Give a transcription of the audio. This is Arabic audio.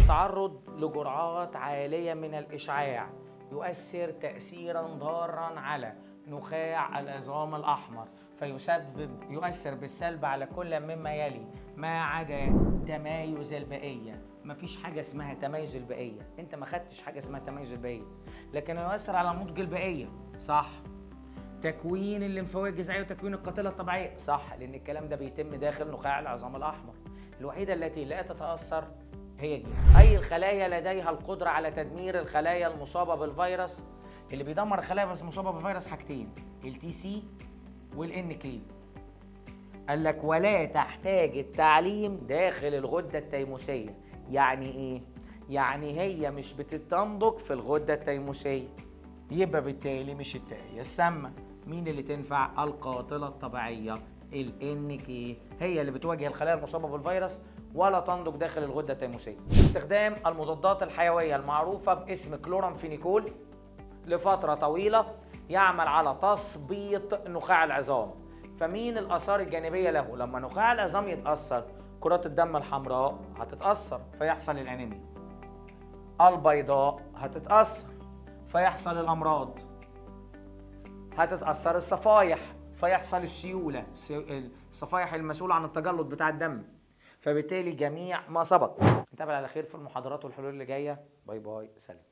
التعرض لجرعات عالية من الإشعاع يؤثر تأثيرا ضارا على نخاع العظام الأحمر، يؤثر بالسلب على كل مما يلي ما عدا تمايز البقية. مفيش حاجة اسمها تميز البقية، انت ما خدتش حاجة اسمها تميز البقية، لكن يؤثر على نضج البقية، صح. تكوين الليمفاويه الجذعيه وتكوين القاتله الطبيعيه، صح، لان الكلام ده بيتم داخل نخاع العظام الاحمر. الوحيده التي لا تتاثر هي دي. اي الخلايا لديها القدره على تدمير الخلايا المصابه بالفيروس. اللي بيدمر الخلايا المصابه بالفيروس حاجتين، التي سي والان كي. قال لك ولا تحتاج التعليم داخل الغده التيموسيه. يعني ايه؟ يعني هي مش بتتنضج في الغده التيموسيه، يبقى بالتالي مش التائية السامة. مين اللي تنفع؟ القاتلة الطبيعية الNK، هي اللي بتواجه الخلايا المصابة بالفيروس ولا تنضج داخل الغدة التيموسية. استخدام المضادات الحيوية المعروفة باسم كلورامفينيكول لفترة طويلة يعمل على تثبيط نخاع العظام. فمين الآثار الجانبية له؟ لما نخاع العظام يتأثر كرات الدم الحمراء هتتأثر فيحصل الأنيميا، البيضاء هتتأثر فيحصل الأمراض، هتتأثر الصفائح فيحصل السيولة، الصفائح المسؤولة عن التجلط بتاع الدم. فبالتالي جميع ما سبق. نتقابل على خير في المحاضرات والحلول اللي جاية. باي باي، سلام.